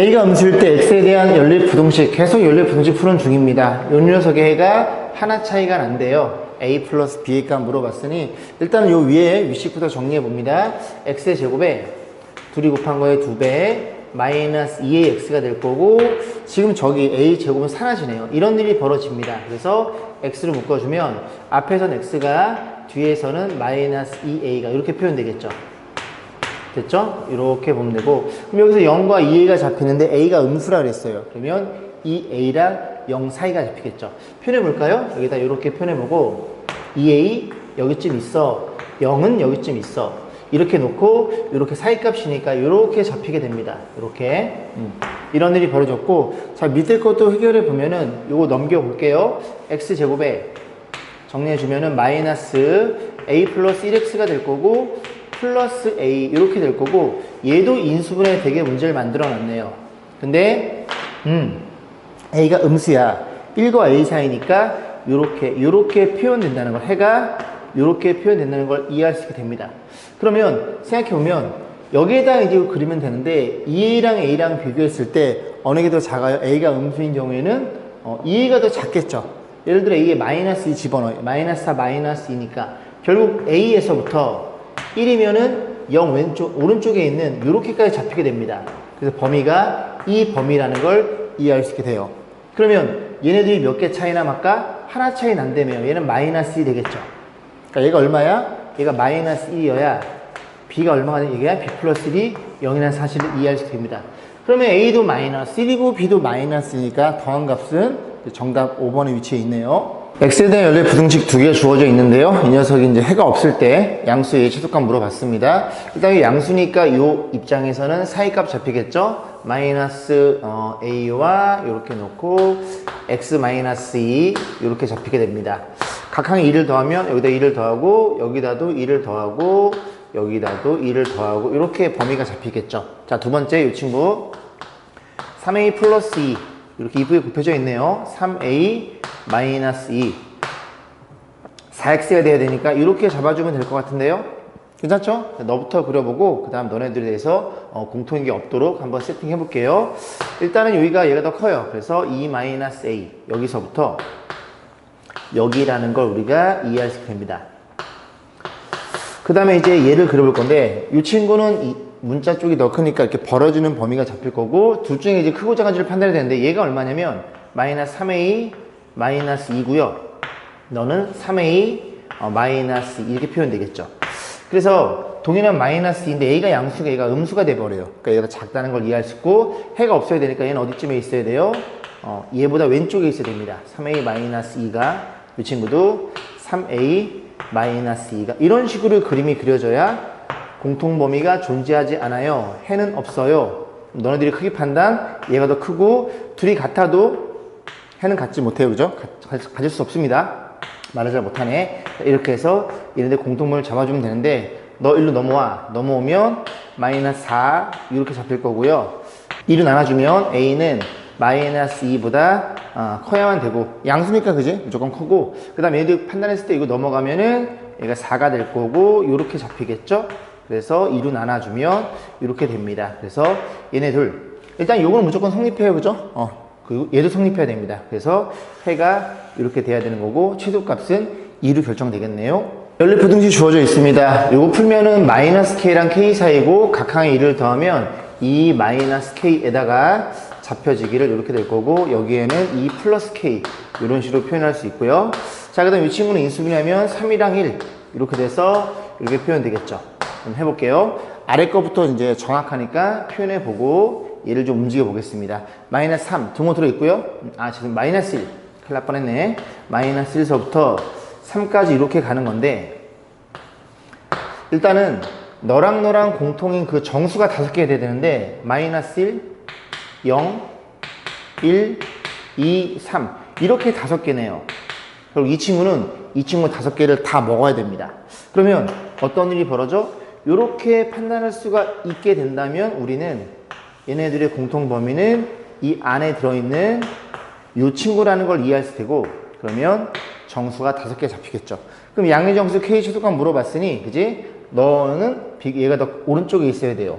A가 음수일 때 X에 대한 연립부등식, 계속 연립부등식 푸는 중입니다. 요 녀석의 해가 하나 차이가 난대요. A 플러스 B의 값 물어봤으니 일단은 요 위에 위식부터 정리해 봅니다. X의 제곱에 둘이 곱한 거에 2배 마이너스 2의 X가 될 거고, 지금 저기 A 제곱은 사라지네요. 이런 일이 벌어집니다. 그래서 X를 묶어주면 앞에선 X가 뒤에서는 마이너스 2A가 이렇게 표현되겠죠. 됐죠? 이렇게 보면 되고, 그럼 여기서 0과 2a가 잡히는데 a가 음수라 그랬어요. 그러면 2a랑 0 사이가 잡히겠죠. 표현해 볼까요? 여기다 이렇게 표현해 보고 2a 여기쯤 있어, 0은 여기쯤 있어, 이렇게 놓고 이렇게 사이값이니까 이렇게 잡히게 됩니다. 이렇게 이런 일이 벌어졌고, 자 밑에 것도 해결해 보면은 요거 넘겨 볼게요. x제곱에 정리해 주면은 마이너스 a 플러스 1x가 될 거고 플러스 a 이렇게 될 거고, 얘도 인수분해 되게 문제를 만들어 놨네요. 근데 a가 음수야. 1과 a 사이니까 요렇게 표현된다는 걸, 해가 요렇게 표현된다는 걸 이해할 수 있게 됩니다. 그러면 생각해 보면 여기에다 이제 그리면 되는데 2a랑 a랑 비교했을 때 어느 게 더 작아요? a가 음수인 경우에는 2a가 더 작겠죠. 예를 들어 a에 마이너스 2 집어넣어요. 마이너스 4 마이너스 2니까 결국 a에서부터 1이면은 0 왼쪽, 오른쪽에 있는 요렇게까지 잡히게 됩니다. 그래서 범위가 이 범위라는 걸 이해할 수 있게 돼요. 그러면 얘네들이 몇 개 차이 남을까? 하나 차이 난다며. 얘는 마이너스 2 되겠죠. 그러니까 얘가 얼마야? 얘가 마이너스 1이어야 B가 얼마가 되냐? 얘가 B 플러스 1이 0이라는 사실을 이해할 수 있게 됩니다. 그러면 A도 마이너스 1이고 B도 마이너스니까 더한 값은 정답 5번에 위치해 있네요. X에 대한 연립 부등식 두 개 주어져 있는데요. 이 녀석이 이제 해가 없을 때 양수 A의 최소값 물어봤습니다. 일단 이 양수니까 이 입장에서는 사이값 잡히겠죠? 마이너스 A와 이렇게 놓고 X 마이너스 2 이렇게 잡히게 됩니다. 각항에 2를 더하면 여기다 2를 더하고 여기다도 2를 더하고 여기다도 2를 더하고 이렇게 범위가 잡히겠죠. 자, 두 번째 이 친구 3A 플러스 2 이렇게 이쁘게 곱해져 있네요. 3A 마이너스 2 4x가 돼야 되니까 이렇게 잡아주면 될 것 같은데요. 괜찮죠? 너부터 그려보고 그 다음 너네들에 대해서 공통인 게 없도록 한번 세팅해 볼게요. 일단은 여기가 얘가 더 커요. 그래서 2 마이너스 a 여기서부터 여기라는 걸 우리가 이해할 수 있게 됩니다. 그 다음에 이제 얘를 그려볼 건데 이 친구는 이 문자 쪽이 더 크니까 이렇게 벌어지는 범위가 잡힐 거고, 둘 중에 이제 크고 작은지를 판단해야 되는데 얘가 얼마냐면 마이너스 3a 마이너스 2고요. 너는 3a 마이너스 2 이렇게 표현되겠죠. 그래서 동일한 마이너스 2인데 a가 양수가 얘가 음수가 돼버려요. 그러니까 얘가 작다는 걸 이해할 수 있고, 해가 없어야 되니까 얘는 어디쯤에 있어야 돼요? 얘보다 왼쪽에 있어야 됩니다. 3a 마이너스 2가, 이 친구도 3a 마이너스 2가 이런 식으로 그림이 그려져야 공통범위가 존재하지 않아요. 해는 없어요. 너네들이 크기 판단, 얘가 더 크고 둘이 같아도 해는 같지 못해요. 그죠? 가질 수 없습니다. 말을 잘 못하네. 이렇게 해서 얘네들 공통범위를 잡아주면 되는데, 너 일로 넘어와. 넘어오면 마이너스 4 이렇게 잡힐 거고요. 2로 나눠주면 a는 마이너스 2보다 커야만 되고, 양수니까 그지? 무조건 크고, 그 다음 얘네들 판단했을 때 이거 넘어가면은 얘가 4가 될 거고 이렇게 잡히겠죠? 그래서 2로 나눠주면 이렇게 됩니다. 그래서 얘네 둘, 일단 요거는 무조건 성립해요. 그죠? 그리고 얘도 성립해야 됩니다. 그래서 해가 이렇게 돼야 되는 거고, 최소값은 2로 결정되겠네요. 연립부등식 주어져 있습니다. 요거 풀면은 마이너스 k랑 k 사이고 각항에 2를 더하면 2 마이너스 k에다가 잡혀지기를 이렇게 될 거고, 여기에는 2 플러스 k 이런 식으로 표현할 수 있고요. 자, 그 다음 이 친구는 인수분해하면 3이랑 1 이렇게 돼서 이렇게 표현되겠죠. 해볼게요. 아래 거부터 이제 정확하니까 표현해 보고 얘를 좀 움직여 보겠습니다. 마이너스 3 등호 들어 있고요. 지금 마이너스 1 큰일 날 뻔했네. 마이너스 1서부터 3까지 이렇게 가는 건데, 일단은 너랑 너랑 공통인 그 정수가 5개 돼야 되는데 마이너스 1 0 1 2 3 이렇게 5개네요. 그리고 이 친구 5개를 다 먹어야 됩니다. 그러면 어떤 일이 벌어져? 이렇게 판단할 수가 있게 된다면 우리는 얘네들의 공통 범위는 이 안에 들어있는 이 친구라는 걸 이해할 수 있고, 그러면 정수가 5개 잡히겠죠. 그럼 양의 정수 k 최소값 물어봤으니, 그지? 너는 얘가 더 오른쪽에 있어야 돼요.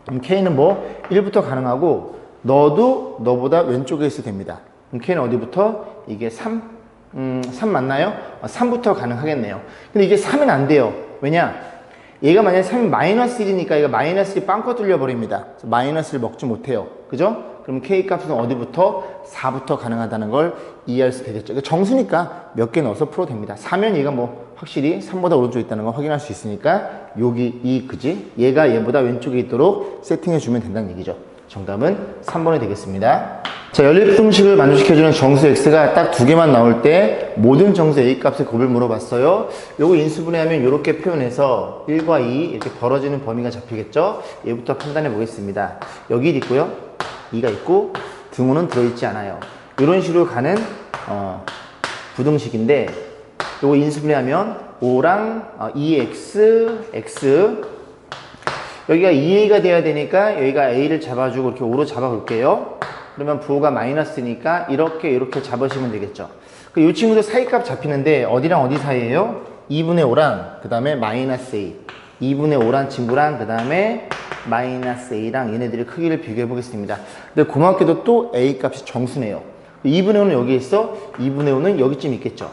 그럼 k는 뭐 1부터 가능하고 너도 너보다 왼쪽에 있어도 됩니다. 그럼 K는 어디부터? 이게 3 맞나요? 3부터 가능하겠네요. 근데 이게 3은 안 돼요. 왜냐? 얘가 만약에 3이 마이너스 1이니까 얘가 마이너스 1이 빵꿔 뚫려 버립니다. 마이너스를 먹지 못해요. 그죠? 그럼 K 값은 어디부터? 4부터 가능하다는 걸 이해할 수 되겠죠. 그러니까 정수니까 몇 개 넣어서 풀어도 됩니다. 4면 얘가 뭐 확실히 3보다 오른쪽에 있다는 걸 확인할 수 있으니까 여기 그지? 얘가 얘보다 왼쪽에 있도록 세팅해 주면 된다는 얘기죠. 정답은 3번이 되겠습니다. 자, 연립등식을 만족시켜주는 정수 x가 딱 두 개만 나올 때 모든 정수 a 값의 곱을 물어봤어요. 요거 인수분해하면 이렇게 표현해서 1과 2 이렇게 벌어지는 범위가 잡히겠죠? 얘부터 판단해 보겠습니다. 여기 1 있고요. 2가 있고 등호는 들어있지 않아요. 이런 식으로 가는 부등식인데 요거 인수분해하면 5랑 2x, x 여기가 2a가 돼야 되니까 여기가 a를 잡아주고 이렇게 5로 잡아볼게요. 그러면 부호가 마이너스니까 이렇게 잡으시면 되겠죠. 이 친구도 사이값 잡히는데 어디랑 어디 사이에요? 2분의 5랑 그 다음에 마이너스 a 2분의 5란 친구랑 그 다음에 마이너스 a랑 얘네들의 크기를 비교해 보겠습니다. 근데 고맙게도 또 a 값이 정수네요. 2분의 5는 여기 있어 2분의 5는 여기쯤 있겠죠.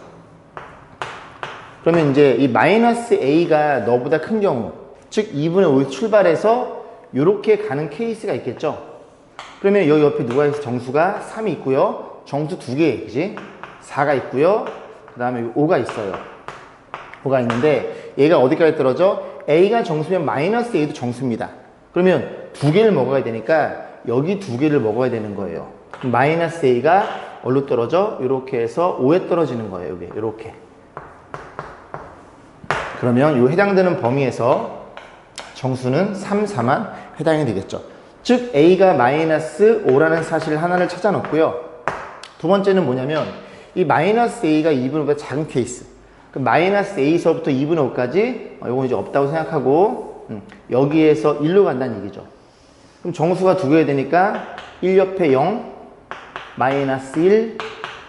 그러면 이제 이 마이너스 a가 너보다 큰 경우 즉 2분의 5에서 출발해서 이렇게 가는 케이스가 있겠죠. 그러면 여기 옆에 누가 있어? 정수가 3이 있고요. 정수 2개, 그지? 4가 있고요. 그 다음에 5가 있어요. 5가 있는데 얘가 어디까지 떨어져? a가 정수면 마이너스 a도 정수입니다. 그러면 2개를 먹어야 되니까 여기 2개를 먹어야 되는 거예요. 마이너스 a가 어디로 떨어져? 이렇게 해서 5에 떨어지는 거예요. 여기 이렇게. 그러면 이 해당되는 범위에서 정수는 3, 4만 해당이 되겠죠. 즉 A가 마이너스 5라는 사실 하나를 찾아 놓고요. 두 번째는 뭐냐면 이 마이너스 A가 2분의 5보다 작은 케이스. 그 마이너스 A서부터 2분의 5까지 이건 이제 없다고 생각하고 여기에서 1로 간다는 얘기죠. 그럼 정수가 2개가 되니까 1 옆에 0, 마이너스 1,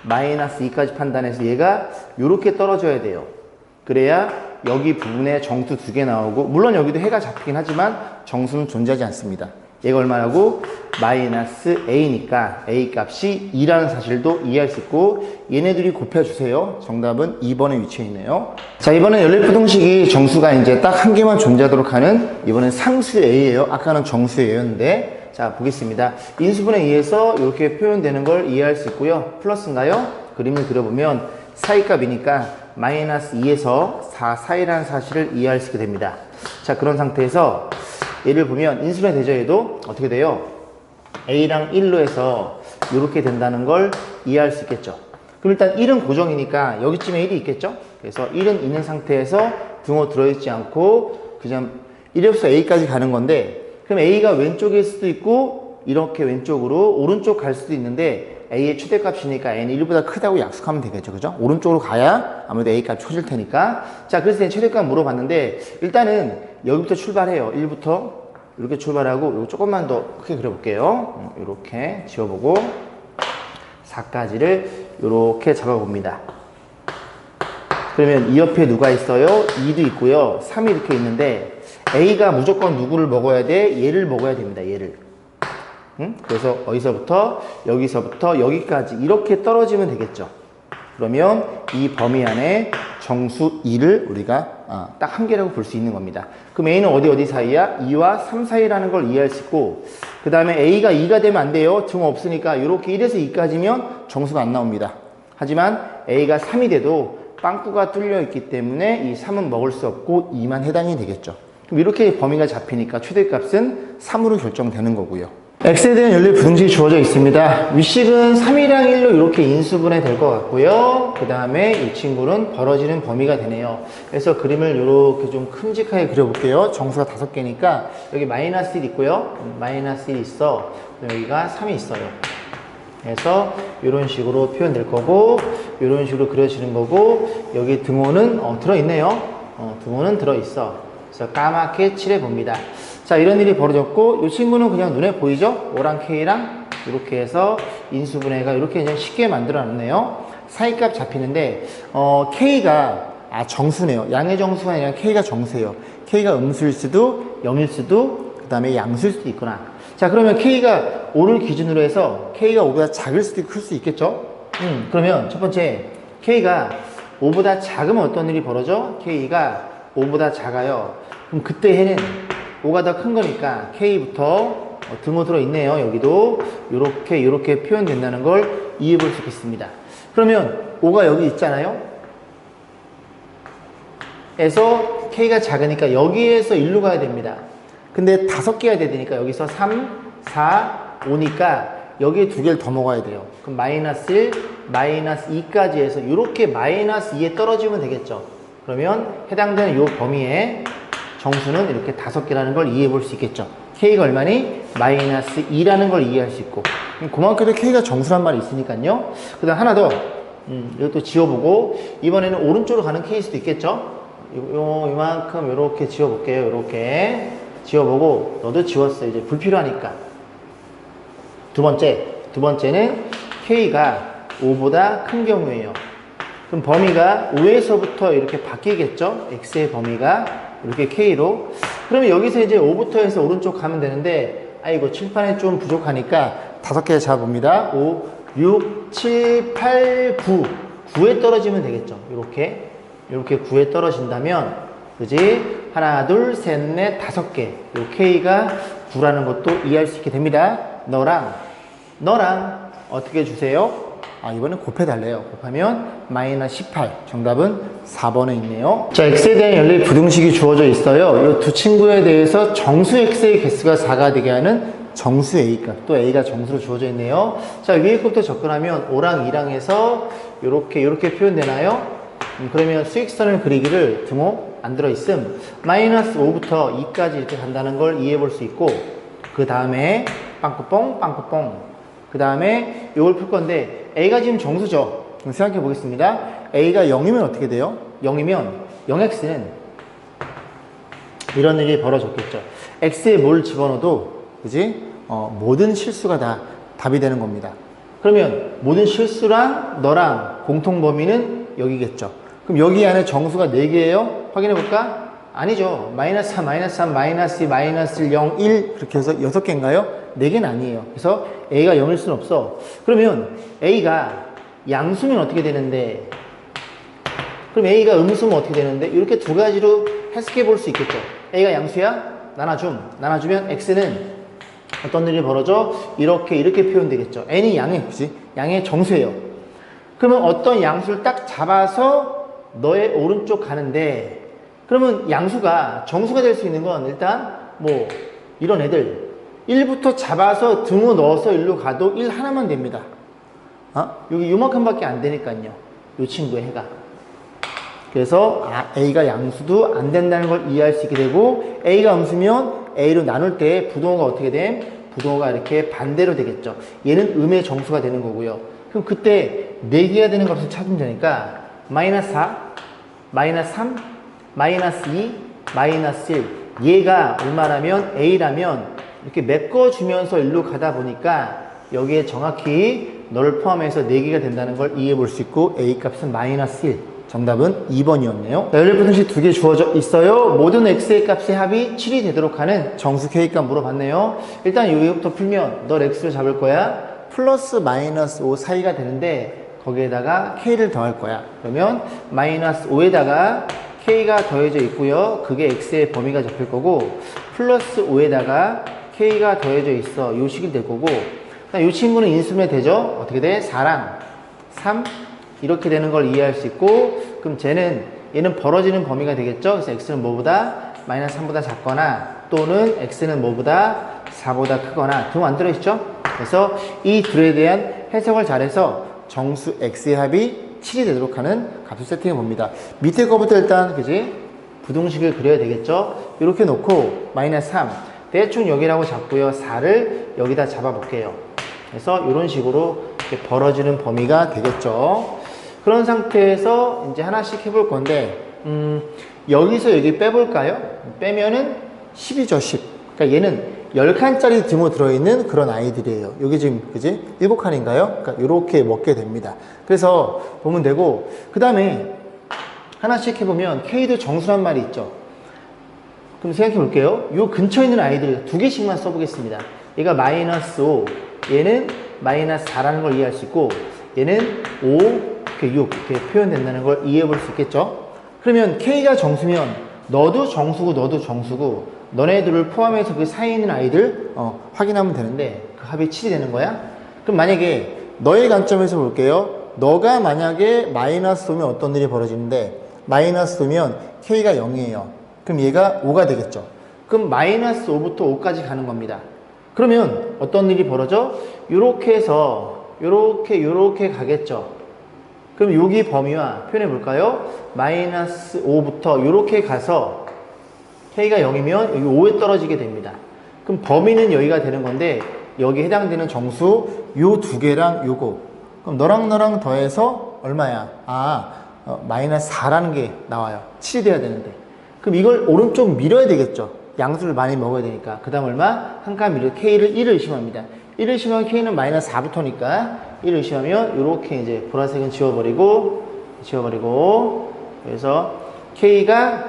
마이너스 2까지 판단해서 얘가 이렇게 떨어져야 돼요. 그래야 여기 부분에 정수 2개 나오고 물론 여기도 해가 잡히긴 하지만 정수는 존재하지 않습니다. 얘가 얼마라고? 마이너스 a니까 a 값이 2라는 사실도 이해할 수 있고 얘네들이 곱해주세요. 정답은 2번에 위치해 있네요. 자, 이번엔 연립부등식이 정수가 이제 딱 한 개만 존재하도록 하는 이번엔 상수 a예요. 아까는 정수 a였는데 자, 보겠습니다. 인수분해 2에서 이렇게 표현되는 걸 이해할 수 있고요. 플러스인가요? 그림을 그려보면 사이값이니까 마이너스 2에서 4 사이라는 사실을 이해할 수 있게 됩니다. 자, 그런 상태에서 얘를 보면 인수분해 대조해도 어떻게 돼요? a랑 1로 해서 이렇게 된다는 걸 이해할 수 있겠죠. 그럼 일단 1은 고정이니까 여기쯤에 1이 있겠죠? 그래서 1은 있는 상태에서 등호 들어있지 않고 그냥 1에서 a까지 가는 건데 그럼 a가 왼쪽일 수도 있고 이렇게 왼쪽으로 오른쪽 갈 수도 있는데 a의 최대값이니까 n이 1보다 크다고 약속하면 되겠죠. 그죠? 오른쪽으로 가야 아무래도 a 값이 커질 테니까. 자, 그래서 최대값 물어봤는데 일단은 여기부터 출발해요. 1부터 이렇게 출발하고 이거 조금만 더 크게 그려볼게요. 이렇게 지워보고 4까지를 이렇게 잡아봅니다. 그러면 이 옆에 누가 있어요? 2도 있고요. 3이 이렇게 있는데 a가 무조건 누구를 먹어야 돼? 얘를 먹어야 됩니다. 얘를. 그래서 어디서부터 여기서부터 여기까지 이렇게 떨어지면 되겠죠. 그러면 이 범위 안에 정수 2를 우리가 딱 한 개라고 볼 수 있는 겁니다. 그럼 a는 어디 사이야? 2와 3 사이라는 걸 이해할 수 있고 그 다음에 a가 2가 되면 안 돼요. 등 없으니까 이렇게 1에서 2까지면 정수가 안 나옵니다. 하지만 a가 3이 돼도 빵꾸가 뚫려 있기 때문에 이 3은 먹을 수 없고 2만 해당이 되겠죠. 그럼 이렇게 범위가 잡히니까 최대값은 3으로 결정되는 거고요. x에 대한 연립 부등식이 주어져 있습니다. 위식은 3이랑 1로 이렇게 인수분해 될 것 같고요. 그 다음에 이 친구는 벌어지는 범위가 되네요. 그래서 그림을 이렇게 좀 큼직하게 그려볼게요. 정수가 5개니까 여기 마이너스 1 있고요. 마이너스 1 있어. 여기가 3이 있어요. 그래서 이런 식으로 표현될 거고 이런 식으로 그려지는 거고 여기 등호는 들어있네요. 등호는 들어있어. 그래서 까맣게 칠해봅니다. 자, 이런 일이 벌어졌고 이 친구는 그냥 눈에 보이죠? 5랑 K랑 이렇게 해서 인수분해가 이렇게 그냥 쉽게 만들어 놨네요. 사이값 잡히는데 K가 정수네요. 양의 정수가 아니라 K가 정수예요. K가 음수일 수도 0일 수도 그 다음에 양수일 수도 있구나. 자, 그러면 K가 5를 기준으로 해서 K가 5보다 작을 수도 있고 클 수 있겠죠? 그러면 첫 번째, K가 5보다 작으면 어떤 일이 벌어져? K가 5보다 작아요. 그럼 그때 해는 5가 더 큰 거니까 K부터 등호 들어있네요. 여기도 요렇게 표현된다는 걸 이해해 볼 수 있겠습니다. 그러면 5가 여기 있잖아요. 에서 K가 작으니까 여기에서 1로 가야 됩니다. 근데 5개가 돼야 되니까 여기서 3, 4, 5니까 여기에 2개를 더 먹어야 돼요. 그럼 마이너스 1, 마이너스 2까지 해서 이렇게 마이너스 2에 떨어지면 되겠죠. 그러면 해당되는 이 범위의 정수는 이렇게 5개라는 걸 이해해 볼 수 있겠죠. K가 얼마니? 마이너스 2라는 걸 이해할 수 있고, 그만큼도 K가 정수란 말이 있으니까요. 그 다음 하나 더, 이것도 지워보고, 이번에는 오른쪽으로 가는 케이스도 있겠죠. 이만큼 이렇게 지워볼게요. 이렇게 지워보고, 너도 지웠어. 이제 불필요하니까. 두 번째는 K가 5보다 큰 경우에요. 그럼 범위가 5에서부터 이렇게 바뀌겠죠? X의 범위가 이렇게 K로. 그러면 여기서 이제 5부터 해서 오른쪽 가면 되는데, 아이고, 칠판에 좀 부족하니까 5개 잡아봅니다. 5, 6, 7, 8, 9. 9에 떨어지면 되겠죠? 이렇게 9에 떨어진다면, 그지? 하나, 둘, 셋, 넷, 5개. 요 K가 9라는 것도 이해할 수 있게 됩니다. 너랑 어떻게 주세요? 이번엔 곱해달래요. 곱하면 마이너스 18. 정답은 4번에 있네요. 자, X에 대한 연립 부등식이 주어져 있어요. 이 두 친구에 대해서 정수 X의 개수가 4가 되게 하는 정수 A값. 또 A가 정수로 주어져 있네요. 자, 위에 것부터 접근하면 5랑 2랑 해서 요렇게 표현되나요? 그러면 수익선을 그리기를 등호 안 들어있음. 마이너스 5부터 2까지 이렇게 간다는 걸 이해해 볼 수 있고, 그 다음에 빵꾸뽕. 그 다음에 이걸 풀 건데, A가 지금 정수죠. 그럼 생각해 보겠습니다. A가 0이면 어떻게 돼요? 0이면 0X는 이런 일이 벌어졌겠죠. X에 뭘 집어넣어도, 그지? 모든 실수가 다 답이 되는 겁니다. 그러면 모든 실수랑 너랑 공통 범위는 여기겠죠. 그럼 여기 안에 정수가 4개예요? 확인해 볼까? 아니죠. 마이너스 3, 마이너스 3, 마이너스 2, 마이너스 1, 0, 1 그렇게 해서 6개인가요? 4개는 아니에요. 그래서 A가 0일 수는 없어. 그러면 A가 양수면 어떻게 되는데, 그럼 A가 음수면 어떻게 되는데, 이렇게 두 가지로 해석해 볼 수 있겠죠. A가 양수야? 나눠주면 X는 어떤 일이 벌어져? 이렇게 표현되겠죠. N이 양의, 그치? 양의 정수예요. 그러면 어떤 양수를 딱 잡아서 너의 오른쪽 가는데, 그러면 양수가 정수가 될 수 있는 건 일단 뭐 이런 애들 1부터 잡아서 등호 넣어서 1로 가도 1 하나만 됩니다. 여기 요만큼밖에 안 되니까요. 요 친구의 해가. 그래서 A가 양수도 안 된다는 걸 이해할 수 있게 되고, A가 음수면 A로 나눌 때 부동호가 어떻게 됨? 부동호가 이렇게 반대로 되겠죠. 얘는 음의 정수가 되는 거고요. 그럼 그때 4개가 되는 값을 찾으면 되니까 마이너스 4, 마이너스 3, 마이너스 2, 마이너스 1. 얘가 얼마라면 A라면 이렇게 메꿔주면서 일로 가다 보니까 여기에 정확히 너를 포함해서 4개가 된다는 걸 이해해 볼 수 있고, A 값은 마이너스 1. 정답은 2번이었네요. 연립부등식 2개 주어져 있어요. 모든 X의 값의 합이 7이 되도록 하는 정수 K값 물어봤네요. 일단 여기부터 풀면 너 X를 잡을 거야. 플러스 마이너스 5 사이가 되는데 거기에다가 K를 더할 거야. 그러면 마이너스 5에다가 K가 더해져 있고요. 그게 X의 범위가 잡힐 거고, 플러스 5에다가 K가 더해져 있어. 요 식이 될 거고, 이 친구는 인수분해 되죠? 어떻게 돼? 4랑 3 이렇게 되는 걸 이해할 수 있고, 그럼 얘는 벌어지는 범위가 되겠죠? 그래서 X는 뭐보다? 마이너스 3보다 작거나, 또는 X는 뭐보다? 4보다 크거나, 등 안 들어있죠? 그래서 이 둘에 대한 해석을 잘해서 정수 X의 합이 7이 되도록 하는 값을 세팅해 봅니다. 밑에 거부터 일단, 그지? 부등식을 그려야 되겠죠? 이렇게 놓고, 마이너스 3. 대충 여기라고 잡고요. 4를 여기다 잡아 볼게요. 그래서 이런 식으로 이렇게 벌어지는 범위가 되겠죠. 그런 상태에서 이제 하나씩 해볼 건데, 여기서 여기 빼볼까요? 빼면은 10이죠, 10. 그러니까 얘는 10칸짜리 등호 들어있는 그런 아이들이에요. 여기 지금, 그지? 7칸인가요? 그러니까 이렇게 먹게 됩니다. 그래서 보면 되고, 그 다음에 하나씩 해보면 K도 정수란 말이 있죠. 그럼 생각해 볼게요. 요 근처에 있는 아이들 2개씩만 써보겠습니다. 얘가 마이너스 5, 얘는 마이너스 4라는 걸 이해할 수 있고, 얘는 5, 6 이렇게 표현된다는 걸 이해해 볼 수 있겠죠? 그러면 K가 정수면 너도 정수고 너도 정수고 너네들을 포함해서 그 사이에 있는 아이들 확인하면 되는데 그 합이 7이 되는 거야? 그럼 만약에 너의 관점에서 볼게요. 너가 만약에 마이너스 5면 어떤 일이 벌어지는데 마이너스 5면 K가 0이에요. 그럼 얘가 5가 되겠죠. 그럼 마이너스 5부터 5까지 가는 겁니다. 그러면 어떤 일이 벌어져? 요렇게 해서 요렇게 가겠죠. 그럼 여기 범위와 표현해 볼까요? 마이너스 5부터 요렇게 가서 K가 0이면 여기 5에 떨어지게 됩니다. 그럼 범위는 여기가 되는 건데 여기 해당되는 정수 요 두 개랑 요거. 그럼 너랑 너랑 더해서 얼마야? 마이너스 4라는 게 나와요. 7이 돼야 되는데. 그럼 이걸 오른쪽 밀어야 되겠죠. 양수를 많이 먹어야 되니까. 그 다음 얼마? 한 칸 밀어 K를 1을 의심합니다. 1을 의심하면 K는 마이너스 4부터니까 1을 의심하면 이렇게 이제 보라색은 지워버리고 그래서 K가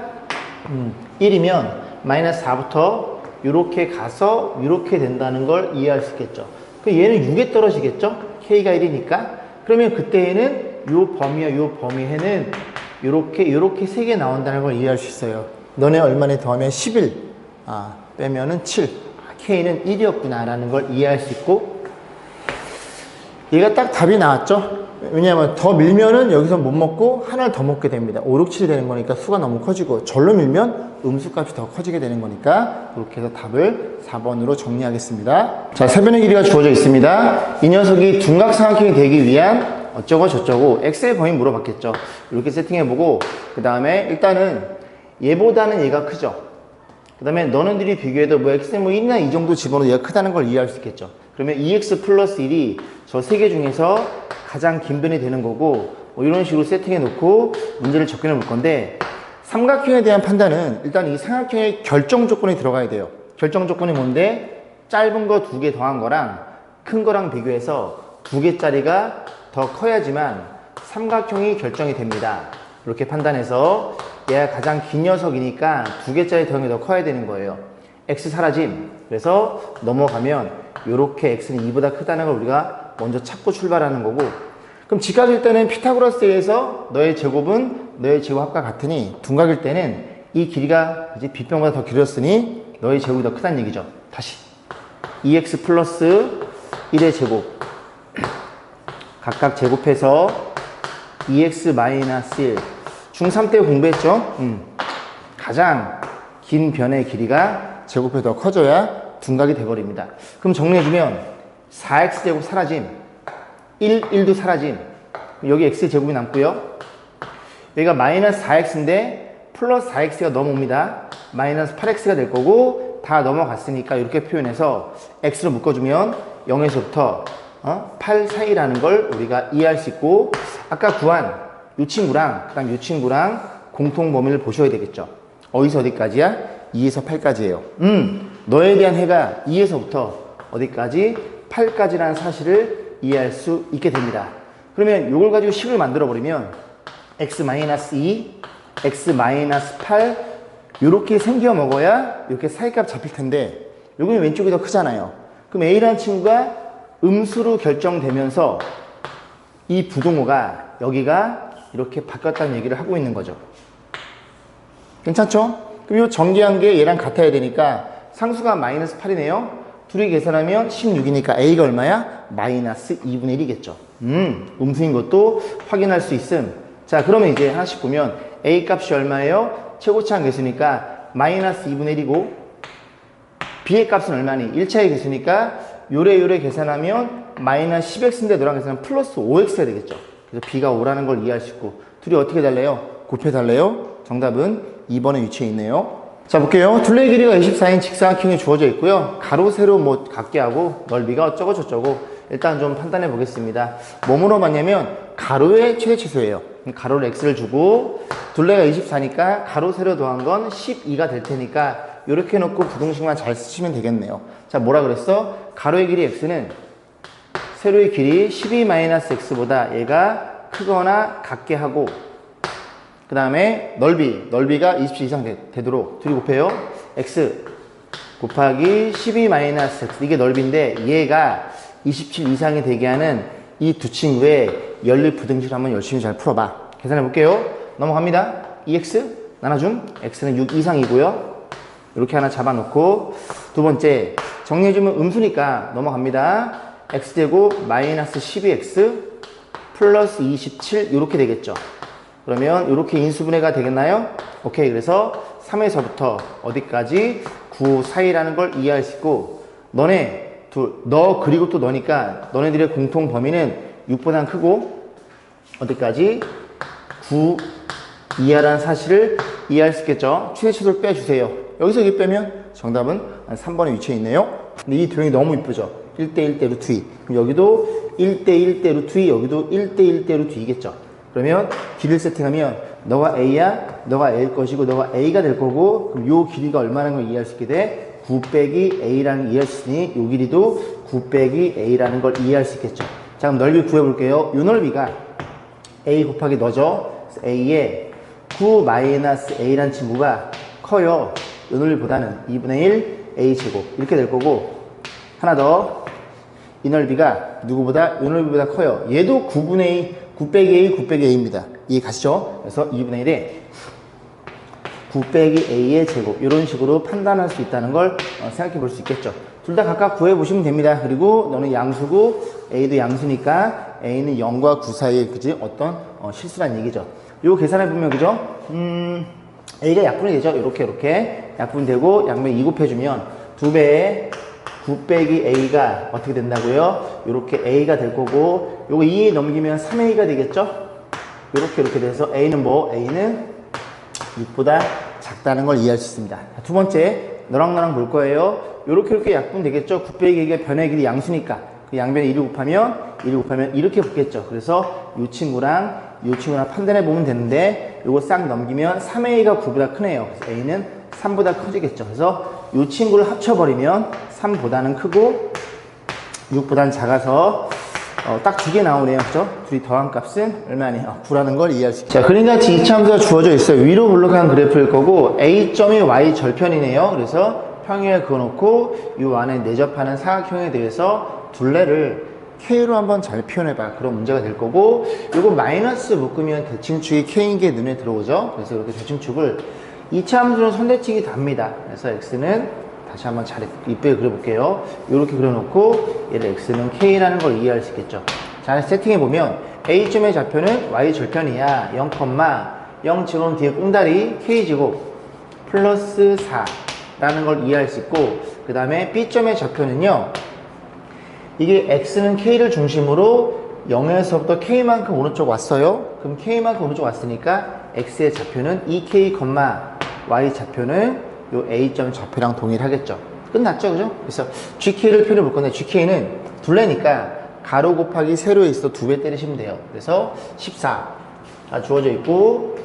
1이면 마이너스 4부터 이렇게 가서 이렇게 된다는 걸 이해할 수 있겠죠. 그럼 얘는 6에 떨어지겠죠? K가 1이니까. 그러면 그때에는 요 범위와 요 범위에는 요렇게 3개 나온다는 걸 이해할 수 있어요. 너네 얼마나 더하면 11. 빼면은 7. K는 1이었구나 라는 걸 이해할 수 있고, 얘가 딱 답이 나왔죠? 왜냐하면 더 밀면은 여기서 못 먹고 하나를 더 먹게 됩니다. 5, 6, 7이 되는 거니까 수가 너무 커지고, 절로 밀면 음수값이 더 커지게 되는 거니까 이렇게 해서 답을 4번으로 정리하겠습니다. 자, 세변의 길이가 주어져 있습니다. 이 녀석이 둔각삼각형이 되기 위한 어쩌고 저쩌고 x의 범위 물어봤겠죠. 이렇게 세팅해보고 그 다음에 일단은 얘보다는 얘가 크죠. 그 다음에 너네들이 비교해도 뭐 x는 뭐 1이나 이 정도 집어넣어도 얘가 크다는 걸 이해할 수 있겠죠. 그러면 2x 플러스 1이 저 세 개 중에서 가장 긴 변이 되는 거고, 뭐 이런 식으로 세팅해 놓고 문제를 접근해 볼 건데, 삼각형에 대한 판단은 일단 이 삼각형의 결정 조건이 들어가야 돼요. 결정 조건이 뭔데? 짧은 거 2개 더한 거랑 큰 거랑 비교해서 2개짜리가 더 커야지만 삼각형이 결정이 됩니다. 이렇게 판단해서 얘가 가장 긴 녀석이니까 2개짜리 더한 게 더 커야 되는 거예요. x 사라짐. 그래서 넘어가면 이렇게 x는 2보다 크다는 걸 우리가 먼저 찾고 출발하는 거고, 그럼 직각일 때는 피타고라스에서 너의 제곱은 너의 제곱 합과 같으니, 둔각일 때는 이 길이가 이제 빗변보다 더 길었으니 너의 제곱이 더 크다는 얘기죠. 다시 2x 플러스 1의 제곱 각각 제곱해서 2x 마이너스 1. 중3 때 공부했죠? 가장 긴 변의 길이가 제곱에 더 커져야 둔각이 돼버립니다. 그럼 정리해주면 4x제곱 사라짐, 1도 사라짐, 여기 x제곱이 남고요. 여기가 마이너스 4x인데 플러스 4x가 넘어옵니다. 마이너스 8x가 될 거고, 다 넘어갔으니까 이렇게 표현해서 x로 묶어주면 0에서부터 8 사이라는 걸 우리가 이해할 수 있고, 아까 구한 이 친구랑 그 다음 이 친구랑 공통 범위를 보셔야 되겠죠. 어디서 어디까지야? 2에서 8까지예요. 너에 대한 해가 2에서부터 어디까지? 8까지라는 사실을 이해할 수 있게 됩니다. 그러면 이걸 가지고 식을 만들어 버리면 x-2, x-8 이렇게 생겨 먹어야 이렇게 사이값 잡힐 텐데, 여기는 왼쪽이 더 크잖아요. 그럼 a라는 친구가 음수로 결정되면서 이 부동호가 여기가 이렇게 바뀌었다는 얘기를 하고 있는 거죠. 괜찮죠? 그럼 이 전개한 게 얘랑 같아야 되니까 상수가 마이너스 8이네요. 둘이 계산하면 16이니까 a가 얼마야? 마이너스 2분의 1이겠죠. 음수인 것도 확인할 수 있음. 자, 그러면 이제 하나씩 보면 a 값이 얼마예요? 최고차항 개수니까 마이너스 2분의 1이고, b의 값은 얼마니? 1차의 개수니까 요래 계산하면 마이너스 10x인데 너랑 계산하면 플러스 5x가 되겠죠. 그래서 b가 5라는 걸 이해할 수 있고, 둘이 어떻게 달래요? 곱해달래요? 정답은 2번에 위치해 있네요. 자, 볼게요. 둘레의 길이가 24인 직사각형이 주어져 있고요. 가로, 세로 뭐 같게 하고 넓이가 어쩌고 저쩌고 일단 좀 판단해 보겠습니다. 뭐로 봤냐면 가로의 최대 치수예요. 가로를 x를 주고 둘레가 24니까 가로, 세로 더한 건 12가 될 테니까 이렇게 놓고 부등식만 잘 쓰시면 되겠네요. 자, 뭐라 그랬어? 가로의 길이 x는 세로의 길이 12-x보다 얘가 크거나 같게 하고, 그 다음에 넓이가 20 이상 되도록 둘이 곱해요. x 곱하기 12 마이너스 x. 이게 넓이인데 얘가 27 이상이 되게 하는 이 두 친구의 연립부등식을 한번 열심히 잘 풀어봐. 계산해 볼게요. 넘어갑니다. 2x 나눠줌 x는 6 이상이고요. 이렇게 하나 잡아놓고 두 번째 정리해주면 음수니까 넘어갑니다. x제곱 마이너스 12x 플러스 27 이렇게 되겠죠. 그러면 이렇게 인수분해가 되겠나요? 오케이. 그래서 3에서부터 어디까지 9 사이라는 걸 이해할 수 있고 너 그리고 또 너니까 너네들의 공통 범위는 6보다 크고 어디까지 9 이하라는 사실을 이해할 수 있겠죠. 최대치도를 빼주세요. 여기서 이렇게 빼면 정답은 한 3번에 위치해 있네요. 근데 이 도형이 너무 이쁘죠. 1대1 대 루트 2. 그럼 여기도 1대1 대 루트 2, 여기도 1대1 대 루트 2겠죠. 그러면 길이를 세팅하면 너가 A야, 너가 A일 것이고 너가 A가 될 거고 그럼 요 길이가 얼마라는 걸 이해할 수 있게 돼? 9 빼기 A라는 걸 이해할 수 있으니 요 길이도 9 빼기 A라는 걸 이해할 수 있겠죠. 자 그럼 넓이 구해볼게요. 요 넓이가 A 곱하기 너죠. A에 9 마이너스 A라는 친구가 커요. 요 넓이보다는 2분의 1 A제곱 이렇게 될 거고 하나 더 이 넓이가 누구보다 요 넓이보다 커요. 얘도 9분의 2 9 빼기 A, 9 빼기 A입니다. 이해 가시죠? 그래서 2분의 1에 9 빼기 A의 제곱 이런 식으로 판단할 수 있다는 걸 생각해 볼 수 있겠죠. 둘 다 각각 구해 보시면 됩니다. 그리고 너는 양수고 A도 양수니까 A는 0과 9 사이에 그지 어떤 실수란 얘기죠. 요 계산해 보면 그죠? A가 약분이 되죠. 이렇게 약분되고 양변 2 곱해주면 2배에 9 빼기 A가 어떻게 된다고요? 이렇게 A가 될 거고 요거 2 넘기면 3A가 되겠죠? 이렇게 돼서 A는 뭐? A는 6보다 작다는 걸 이해할 수 있습니다. 두 번째 너랑 볼 거예요. 이렇게 약분 되겠죠? 9 빼기 A가 변의 길이 양수니까 그 양변에 1을 곱하면 이렇게 붙겠죠. 그래서 이 친구랑 판단해 보면 되는데 요거 싹 넘기면 3A가 9보다 크네요. 그래서 A는 3보다 커지겠죠. 그래서 이 친구를 합쳐버리면 3보다는 크고 6보다는 작아서 딱 두 개 나오네요. 그죠? 둘이 더한 값은 얼마냐? 9라는 걸 이해할 수 있겠죠. 자, 그림같이 이차함수가 주어져 있어요. 위로 블록한 그래프일 거고 A점이 Y 절편이네요. 그래서 평행을 그어놓고 이 안에 내접하는 사각형에 대해서 둘레를 K로 한번 잘 표현해봐. 그런 문제가 될 거고 요거 마이너스 묶으면 대칭축이 K인 게 눈에 들어오죠. 그래서 이렇게 대칭축을 이차함수는 선대칭이 답니다. 그래서 X는 다시 한번 잘 이쁘게 그려볼게요. 이렇게 그려놓고 얘를 X는 K라는 걸 이해할 수 있겠죠. 잘 세팅해보면 A점의 좌표는 Y절편이야. 0, 제곱 뒤에 꽁다리 K제곱 플러스 4라는 걸 이해할 수 있고 그 다음에 B점의 좌표는요. 이게 X는 K를 중심으로 0에서부터 K만큼 오른쪽 왔어요. 그럼 K만큼 오른쪽 왔으니까 X의 좌표는 2K, Y 좌표는 요 A점 좌표랑 동일하겠죠. 끝났죠, 그죠? 그래서 GK를 표현해 볼 건데 GK는 둘레니까 가로 곱하기 세로에 있어 2배 때리시면 돼요. 그래서 14가 주어져 있고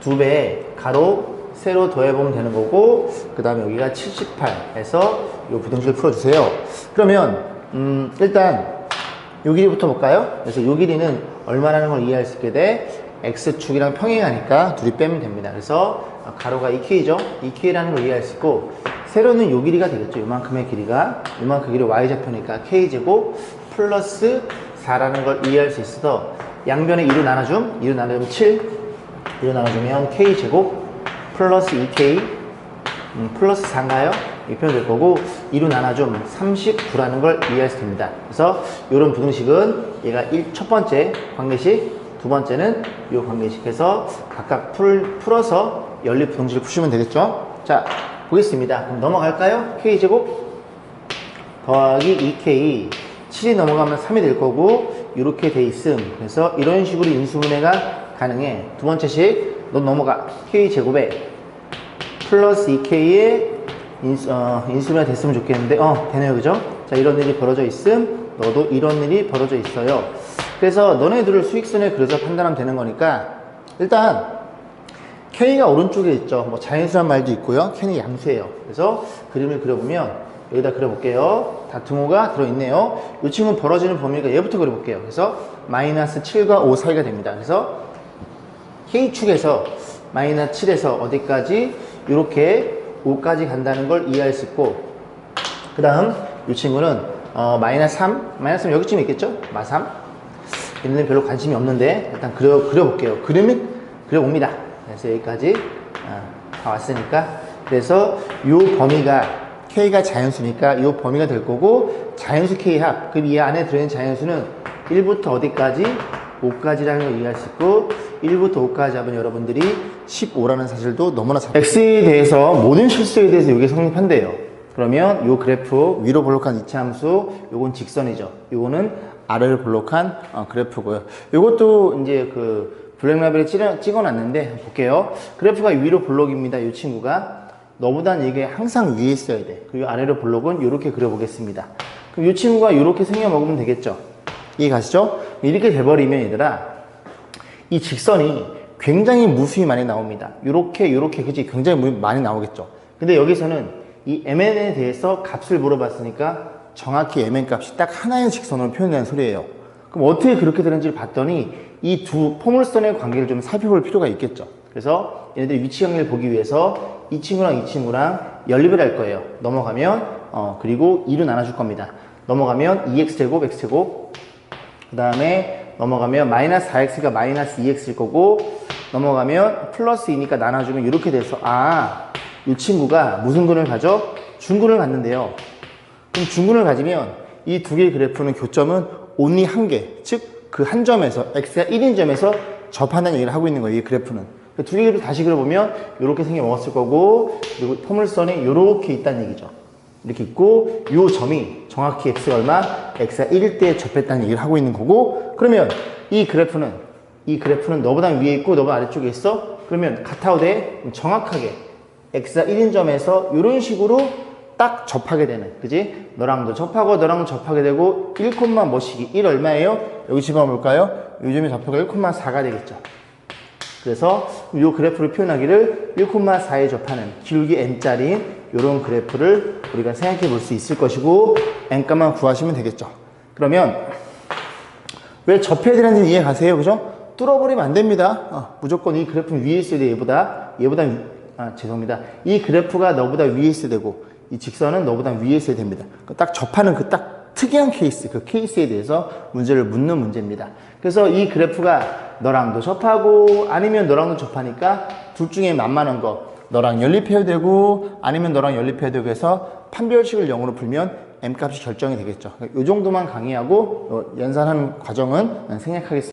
2배에 가로 세로 더해보면 되는 거고 그 다음에 여기가 78 해서 요 부등식을 풀어주세요. 그러면 일단 요 길이부터 볼까요? 그래서 요 길이는 얼마라는 걸 이해할 수 있게 돼? X축이랑 평행하니까 둘이 빼면 됩니다. 그래서 가로가 2K죠? 2K라는 걸 이해할 수 있고 세로는 요 길이가 되겠죠. 요만큼의 길이가 요만큼 길이 Y좌표니까 K제곱 플러스 4라는 걸 이해할 수 있어서 양변에 2로 나눠주면 7 2로 나눠주면 K제곱 플러스 2K 플러스 4인가요? 이렇게 표현될 거고 2로 나눠주면 39라는 걸 이해할 수 있습니다. 그래서 이런 부등식은 얘가 첫 번째 관계식 두 번째는 이 관계식에서 각각 풀어서 연립부등식을 푸시면 되겠죠. 자, 보겠습니다. 그럼 넘어갈까요? K제곱 더하기 2K 7이 넘어가면 3이 될 거고 이렇게 돼 있음. 그래서 이런 식으로 인수분해가 가능해. 두 번째 식 넌 넘어가. K제곱에 플러스 2K에 인수분해가 됐으면 좋겠는데 되네요. 그죠? 자, 이런 일이 벌어져 있음. 너도 이런 일이 벌어져 있어요. 그래서 너네들을 수익선에 그려서 판단하면 되는 거니까 일단 K가 오른쪽에 있죠. 뭐 자연수란 말도 있고요. K는 양수예요. 그래서 그림을 그려보면 여기다 그려볼게요. 다 등호가 들어있네요. 이 친구는 벌어지는 범위가 얘부터 그려볼게요. 그래서 마이너스 7과 5 사이가 됩니다. 그래서 K축에서 마이너스 7에서 어디까지 이렇게 5까지 간다는 걸 이해할 수 있고, 그 다음 이 친구는 마이너스 3 여기쯤 있겠죠? 마3. 얘는 별로 관심이 없는데 일단 그려볼게요. 그림은 그려봅니다. 그래서 여기까지 다 왔으니까, 그래서 이 범위가 K가 자연수니까 이 범위가 될 거고, 자연수 K 합, 그럼 이 안에 들어있는 자연수는 1부터 어디까지? 5까지라는 걸 이해할 수 있고, 1부터 5까지 하면 여러분들이 15라는 사실도 너무나 잘 X에 대해서 모든 실수에 대해서 이게 성립한대요. 그러면 이 그래프 위로 볼록한 이차함수, 요건 직선이죠. 요거는 아래를 볼록한 그래프고요. 요것도 이제 그 블랙라벨에 찍어놨는데 볼게요. 그래프가 위로 볼록입니다. 이 친구가. 너보다는 이게 항상 위에 있어야 돼. 그리고 아래로 볼록은 이렇게 그려보겠습니다. 그럼 이 친구가 이렇게 생겨 먹으면 되겠죠. 이해 가시죠? 이렇게 돼버리면 얘들아, 이 직선이 굉장히 무수히 많이 나옵니다. 요렇게 그치, 굉장히 많이 나오겠죠. 근데 여기서는 이 mn에 대해서 값을 물어봤으니까 정확히 mn 값이 딱 하나의 직선으로 표현되는 소리예요. 그럼 어떻게 그렇게 되는지를 봤더니 이 두 포물선의 관계를 좀 살펴볼 필요가 있겠죠. 그래서 얘네들이 위치 관계를 보기 위해서 이 친구랑 연립을 할 거예요. 넘어가면 그리고 2로 나눠줄 겁니다. 넘어가면 2x제곱 x제곱, 그 다음에 넘어가면 마이너스 4x가 마이너스 2x일 거고, 넘어가면 플러스 2니까 나눠주면 이렇게 돼서 이 친구가 무슨 근을 가져? 중근을 갖는데요. 그럼 중근을 가지면 이 두 개의 그래프는 교점은 only 한 개, 즉 그 한 점에서 x가 1인 점에서 접한다는 얘기를 하고 있는 거예요. 이 그래프는. 두 개를 다시 그려보면 이렇게 생겨 먹었을 거고, 그리고 포물선이 이렇게 있다는 얘기죠. 이렇게 있고, 이 점이 정확히 x가 얼마? x가 1일 때 접했다는 얘기를 하고 있는 거고, 그러면 이 그래프는 너보다 위에 있고 너보다 아래쪽에 있어? 그러면 같아도 돼? 정확하게 x가 1인 점에서 이런 식으로 딱 접하게 되는, 그지? 너랑도 접하고 너랑도 접하게 되고 1, 뭐시기? 1 얼마예요? 여기 집어볼까요? 이 점이 좌표가 1,4가 되겠죠. 그래서 이 그래프를 표현하기를 1,4에 접하는 기울기 n짜리인 이런 그래프를 우리가 생각해 볼 수 있을 것이고, n값만 구하시면 되겠죠. 그러면 왜 접해야 되는지 이해 가세요? 그죠? 뚫어버리면 안 됩니다. 무조건 이 그래프는 위에 있어야 돼. 죄송합니다. 이 그래프가 너보다 위에 있어야 되고, 이 직선은 너보다 위에 있어야 됩니다. 딱 접하는 그 딱 특이한 케이스, 그 케이스에 대해서 문제를 묻는 문제입니다. 그래서 이 그래프가 너랑도 접하고 아니면 너랑도 접하니까 둘 중에 만만한 거, 너랑 연립해야 되고 아니면 너랑 연립해야 되고 해서 판별식을 0으로 풀면 m값이 결정이 되겠죠. 이 정도만 강의하고 연산하는 과정은 생략하겠습니다.